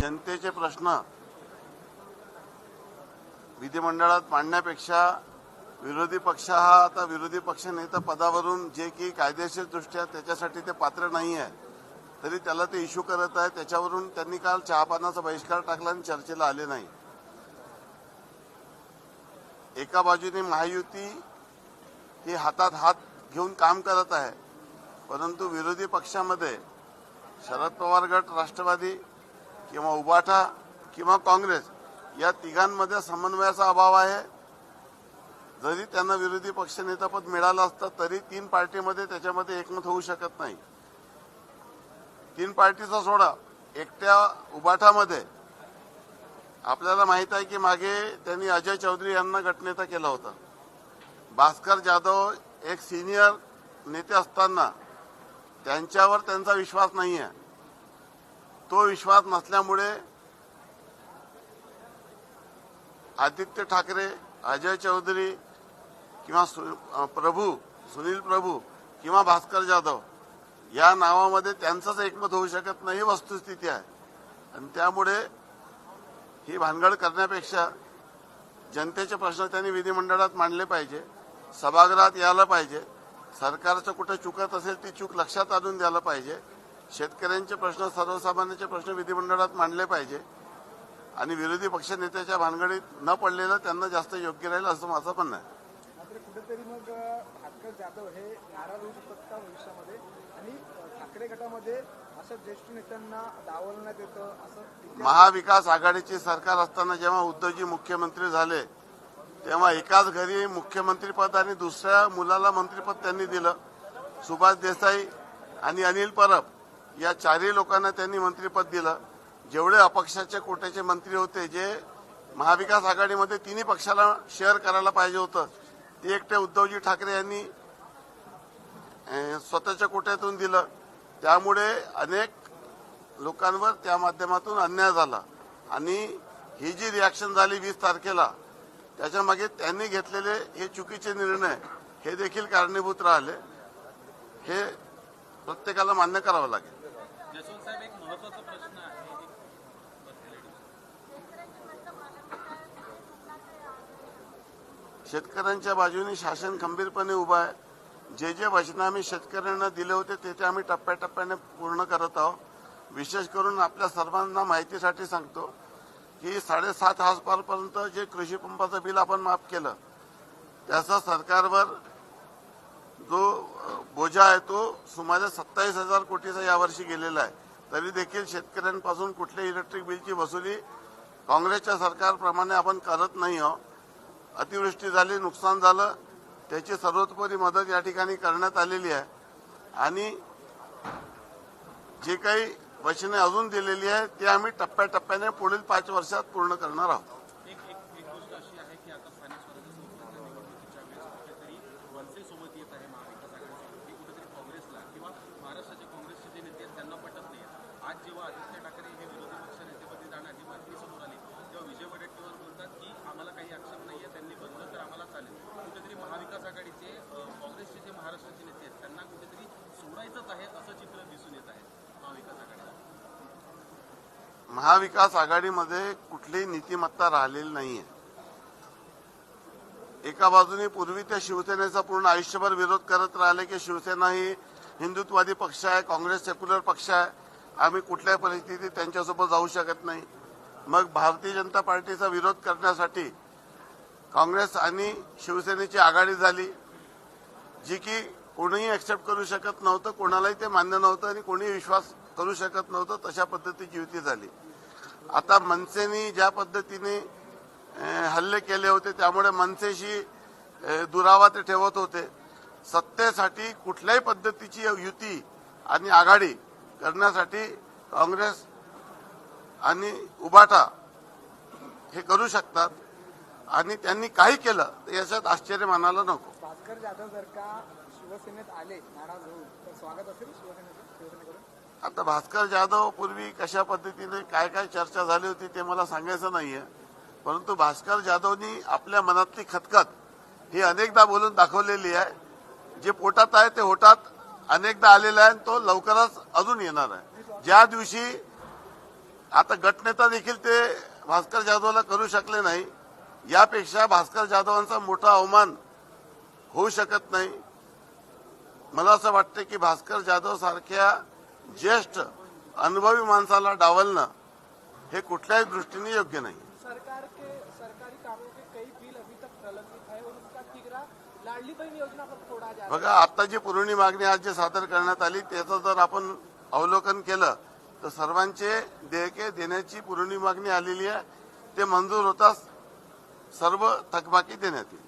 जनतेचे प्रश्न विधिमंडळात मांडण्यापेक्षा विरोधी पक्ष हा आता विरोधी पक्ष नेता पदावरून जे की कायदेशीर दृष्ट्या त्याच्यासाठी ते पात्र नाही आहे तरी त्याला ते इश्यू करत आहे। त्याच्यावरून त्यांनी काल चहापानाचा बहिष्कार टाकला आणि चर्चेला आले नाही। एका बाजूने महायुती ही हातात हात घेऊन काम करत आहे, परंतु विरोधी पक्षामध्ये शरद पवार गट, राष्ट्रवादी किंवा उबाटा किंवा काँग्रेस या तिघांमध्ये समन्वयाचा अभाव आहे। जरी त्यांना विरोधी पक्षनेतापद मिळालं असतं तरी तीन पार्टीमध्ये त्याच्यामध्ये एकमत होऊ शकत नाही। तीन पार्टीचा सोडा, एकट्या उबाटामध्ये आपल्याला माहित आहे की मागे त्यांनी अजय चौधरी यांना गटनेता केला होता। भास्कर जाधव एक सिनियर नेते असताना त्यांच्यावर त्यांचा विश्वास नाही आहे। तो विश्वास नसल्यामुळे आदित्य ठाकरे, अजय चौधरी किंवा सुनील प्रभू किंवा भास्कर जाधव या नावामध्ये त्यांचंच एकमत होऊ शकत नाही, वस्तुस्थिती आहे। आणि त्यामुळे ही भानगड करण्यापेक्षा जनतेचे प्रश्न त्यांनी विधिमंडळात मांडले पाहिजे, सभागृहात यायला पाहिजे, सरकारचं कुठे चुकत असेल ती चूक लक्षात आणून द्यायला पाहिजे, शेतकऱ्यांचे प्रश्न, सर्वसामान्यांचे प्रश्न विधिमंडळात मांडले पाहिजे आणि विरोधी पक्ष नेत्याच्या भानगडीत न पडलेलं त्यांना जास्त योग्य राहील असं माझं म्हणणं आहे। मात्र कुठेतरी मग भास्कर जाधव हे नाराज होऊ शकतात का भविष्यामध्ये आणि ठाकरे गटामध्ये असं ज्येष्ठ नेत्यांना डावलण्यात येतं असं? महाविकास आघाडीची सरकार असताना जेव्हा उद्धवजी मुख्यमंत्री झाले तेव्हा एकाच घरी मुख्यमंत्रीपद आणि दुसऱ्या मुलाला मंत्रिपद त्यांनी दिलं। सुभाष देसाई आणि अनिल परब या चारही लोकांना त्यांनी मंत्रिपद दिलं। जेवढे अपक्षाचे कोट्याचे मंत्री होते जे महाविकास आघाडीमध्ये तिन्ही पक्षाला शेअर करायला पाहिजे होतं ते एकटे उद्धवजी ठाकरे यांनी स्वतःच्या कोट्यातून दिलं। त्यामुळे अनेक लोकांवर त्या माध्यमातून अन्याय झाला आणि ही जी रिॲक्शन झाली 20 तारखेला त्याच्यामागे त्यांनी घेतलेले हे चुकीचे निर्णय हे देखील कारणीभूत राहिले, हे प्रत्येकाला मान्य करावं लागेल। जसवंत साहेब, एक महत्त्वाचा प्रश्न आहे, शेतकऱ्यांच्या बाजूने शासन खंबीरपणे उभा आहे। जे जे वचन आम्ही शेतकऱ्यांना दिले होते ते आम्ही टप्प्याटप्प्याने पूर्ण करत आहोत। विशेष करून आपल्या सर्वांना माहितीसाठी सांगतो की 7.5 हजारपर्यंत जे कृषी पंपाचं बिल आपण माफ केलं त्याचा सरकारवर जो बोजा आहे तो सुमारे 27,000 कोटीचा यावर्षी गेलेला आहे। तरी देखील शेतकऱ्यांपासून कुठल्याही इलेक्ट्रिक बिलची वसुली काँग्रेसच्या सरकारप्रमाणे आपण करत नाही आहोत। अतिवृष्टी झाली, नुकसान झालं, त्याची सर्वतोपरी मदत या ठिकाणी करण्यात आलेली आहे आणि जे काही वचने अजून दिलेली आहे ते आम्ही टप्प्याटप्प्याने पुढील 5 वर्षात पूर्ण करणार आहोत। एक गोष्ट अशी आहे की आता स्थानिक स्वराज्य संस्थांच्या निवडणुकीच्या वेळेस कुठेतरी मनसेसोबत येत आहे महाविकास आघाडीसोबत, हे कुठेतरी काँग्रेसला किंवा महाराष्ट्राचे काँग्रेसचे जे नेते आहेत त्यांना पटत नाही। आज जेव्हा आदित्य ठाकरे हे विरोधी पक्ष नेतेपदी जाण्याची बातमी समोर आली तेव्हा विजय वडेट्टीवार बोलतात की आम्हाला काही आक्षेप नाहीये, त्यांनी बनलं तर आम्हाला चालेल। कुठेतरी महाविकास आघाडीचे काँग्रेसचे जे महाराष्ट्राचे नेते आहेत त्यांना कुठेतरी सोडायचंच आहे असं चित्र दिसून येत आहे महाविकास आघाडीला। महाविकास आघाडीमध्ये कुठलीही नीतिमत्ता राहिलेली नाहीये। एका बाजूने पूर्वी त्या शिवसेनेचा पूर्ण आयुष्यभर विरोध करत राहिले की शिवसेना ही हिंदुत्ववादी पक्ष आहे, काँग्रेस सेक्युलर पक्ष आहे, आम्ही कुठल्याही परिस्थितीत त्यांच्यासोबत जाऊ शकत नाही। मग भारतीय जनता पार्टीचा विरोध करण्यासाठी काँग्रेस आणि शिवसेनेची आघाडी झाली जी की कोणीही एक्सेप्ट करू शकत नव्हतं, कोणालाही ते मान्य नव्हतं आणि कोणीही विश्वास करू शकत नव्हतं, तशा पद्धतीची युती झाली। आता मनसेने ज्या पद्धतीने हल्ले केले होते त्यामुळे मनसेशी दुरावा ते ठेवत होते। सत्तेसाठी कुठल्याही पद्धतीची युती आणि आघाडी करण्यासाठी काँग्रेस आणि उबाटा हे करू शकतात आणि त्यांनी काही केलं तर याच्यात आश्चर्य मानायला नको। भास्कर जाधव जर का शिवसेनेत आले नाराज होऊन तर स्वागत असेल शिवसेनेकडून? आता भास्कर जाधव पूर्वी कशा पद्धतीने काय काय चर्चा झाली होती ते मला सांगायचं नाहीये, परंतु भास्कर जाधवनी आपल्या मनातली खतखत ही अनेकदा बोलून दाखवलेली आहे। जे पोटात आहे ते होटात अनेकदा आलेला आहे, तो लवकरच अजून येणार आहे। ज्या दिवशी आता गटनेता देखील ते भास्कर जाधवला करू शकले नाही. यापेक्षा भास्कर जाधवांचा मोठा अवमान होऊ शकत नाही. मला असं वाटतं की भास्कर जाधव सारख्या ज्येष्ठ अनुभवी माणसाला डावलणं हे कुठल्याही दृष्टीने योग्य नाही. सरकारी कामों के कई बिल अभी तक प्रलंबित है और उसका तीसरा लाडली बहन योजना पर छोड़ा जा रहा है. बघा, आता जी पुरवणी मागणी आज जे सादर करण्यात आली त्याचं जर आपण अवलोकन केलं तर सर्वांचे देयके देण्याची पुरवणी मागणी आलेली आहे. ते मंजूर होताच सर्व थकबाकी देण्यात येईल.